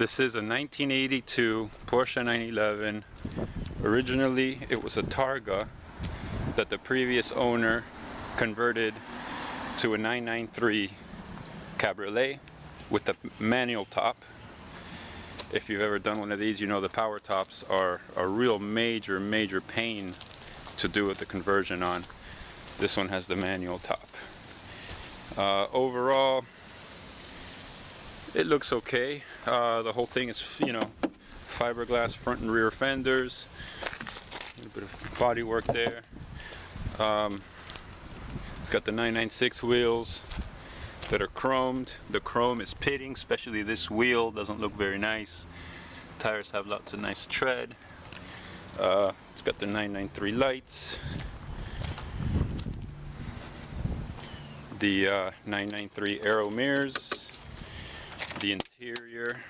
This is a 1982 Porsche 911. Originally it was a Targa that the previous owner converted to a 993 Cabriolet with the manual top. If you've ever done one of these, you know the power tops are a real major pain to do with the conversion on. This one has the manual top. Overall, it looks okay. The whole thing is, you know, fiberglass front and rear fenders. A little bit of body work there. It's got the 996 wheels that are chromed. The chrome is pitting, especially this wheel doesn't look very nice. Tires have lots of nice tread. It's got the 993 lights. The 993 aero mirrors. The interior.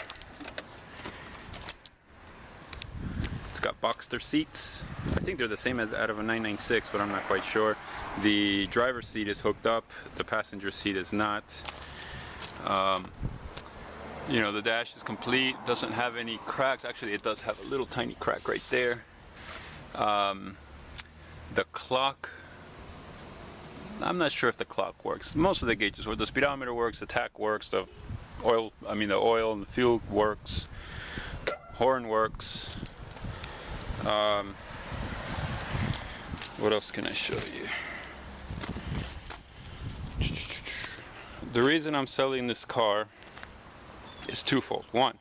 It's got Boxster seats. I think they're the same as out of a 996, but I'm not quite sure. The driver's seat is hooked up. The passenger seat is not. You know, the dash is complete. Doesn't have any cracks. Actually, it does have a little tiny crack right there. The clock, I'm not sure if the clock works. Most of the gauges work. The speedometer works. The tach works. The oil and the fuel works. Horn works. What else can I show you? The reason I'm selling this car is twofold. One,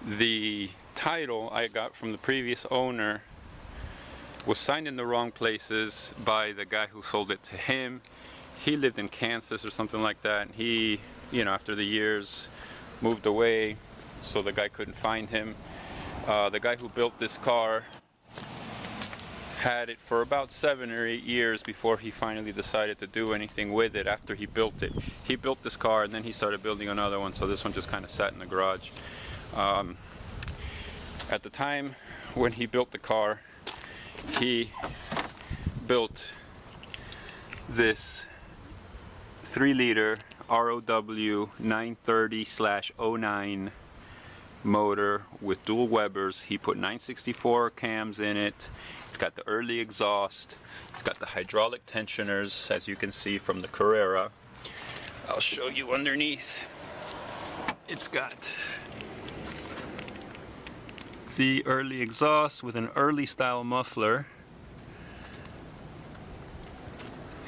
the title I got from the previous owner was signed in the wrong places by the guy who sold it to him. He lived in Kansas or something like that, and he, you know, after the years moved away, so the guy couldn't find him. The guy who built this car had it for about 7 or 8 years before he finally decided to do anything with it after he built it. He built this car and then he started building another one, so this one just kind of sat in the garage. At the time when he built the car, he built this 3-liter ROW 930/09 motor with dual Webers. He put 964 cams in it. It's got the early exhaust. It's got the hydraulic tensioners, as you can see from the Carrera. I'll show you underneath. It's got the early exhaust with an early style muffler.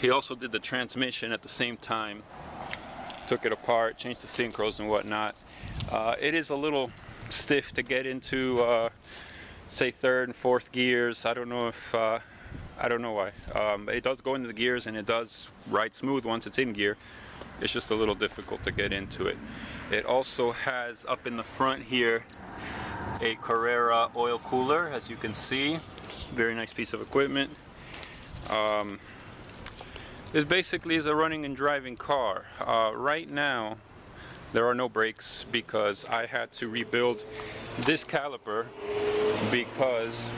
He also did the transmission at the same time. Took it apart, changed the synchros and whatnot. It is a little stiff to get into, say, 3rd and 4th gears. I don't know if, I don't know why. It does go into the gears and it does ride smooth once it's in gear. It's just a little difficult to get into it. It also has up in the front here a Carrera oil cooler, as you can see. Very nice piece of equipment. This basically is a running and driving car. Right now there are no brakes because I had to rebuild this caliper because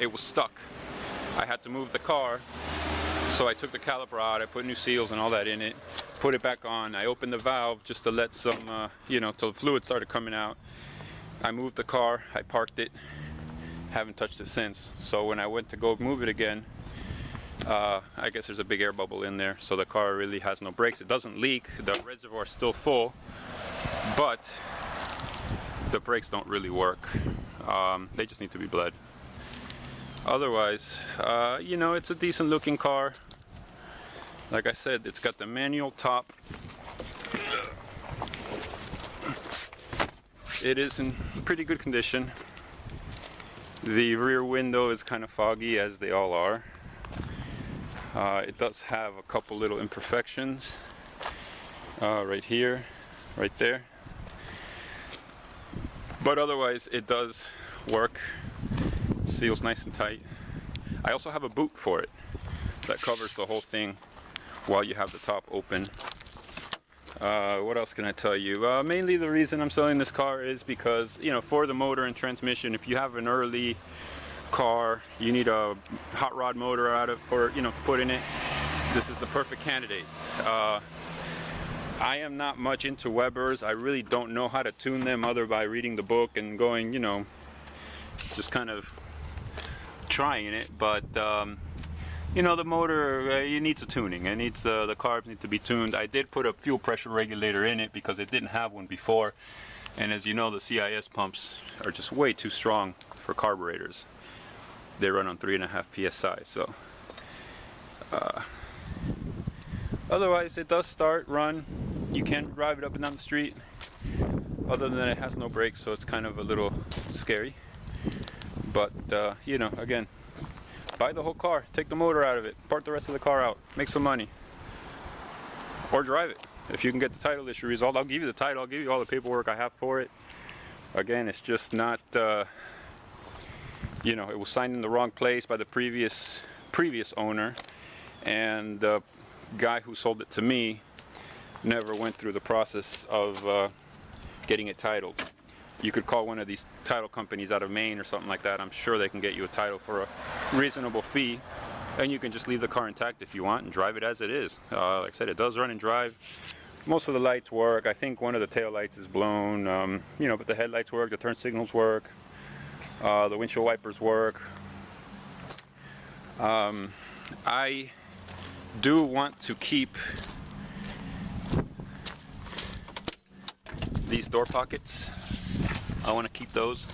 it was stuck. I had to move the car, so I took the caliper out, I put new seals and all that in it, put it back on. I opened the valve just to let some, you know, till the fluid started coming out. I moved the car, I parked it, haven't touched it since. So when I went to go move it again, I guess there's a big air bubble in there, so the car really has no brakes. It doesn't leak, the reservoir is still full, but the brakes don't really work. They just need to be bled. Otherwise, you know, it's a decent looking car. Like I said, it's got the manual top. It is in pretty good condition. The rear window is kind of foggy, as they all are. It does have a couple little imperfections right here, right there, but otherwise it does work. Seals nice and tight. I also have a boot for it that covers the whole thing while you have the top open. What else can I tell you? Mainly the reason I'm selling this car is because, you know, for the motor and transmission, if you have an early car, you need a hot rod motor out of, or, you know, to put in it, this is the perfect candidate. I am not much into Webers. I really don't know how to tune them other by reading the book and going, you know, just kind of trying it. But you know, the motor, it needs a tuning. It needs the carbs need to be tuned. I did put a fuel pressure regulator in it because it didn't have one before. And as you know, the CIS pumps are just way too strong for carburetors. They run on 3.5 psi. So otherwise, it does start, run. You can drive it up and down the street. Other than that, it has no brakes, so it's kind of a little scary. But you know, again, buy the whole car, take the motor out of it, part the rest of the car out, make some money, or drive it. If you can get the title issue resolved, I'll give you the title, I'll give you all the paperwork I have for it. Again, it's just not, you know, it was signed in the wrong place by the previous owner, and the guy who sold it to me never went through the process of getting it titled. You could call one of these title companies out of Maine or something like that. I'm sure they can get you a title for a reasonable fee, and you can just leave the car intact if you want and drive it as it is. Like I said, it does run and drive. Most of the lights work. I think one of the tail lights is blown, you know, but the headlights work, the turn signals work, the windshield wipers work. I do want to keep these door pockets. I want to keep those.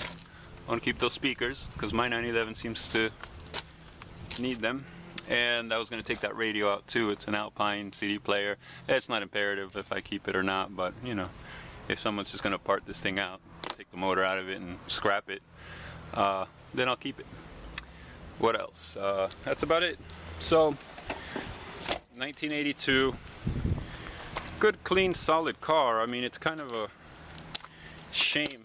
I want to keep those speakers because my 911 seems to need them. And I was going to take that radio out too. It's an Alpine CD player. It's not imperative if I keep it or not, but you know, if someone's just going to part this thing out, take the motor out of it and scrap it, then I'll keep it. What else? That's about it. So 1982, good, clean, solid car. I mean, it's kind of a shame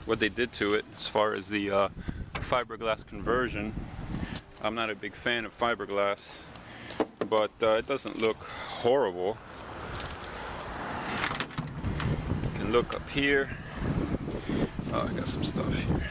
what they did to it as far as the fiberglass conversion. I'm not a big fan of fiberglass, but it doesn't look horrible. You can look up here. Oh, I got some stuff here.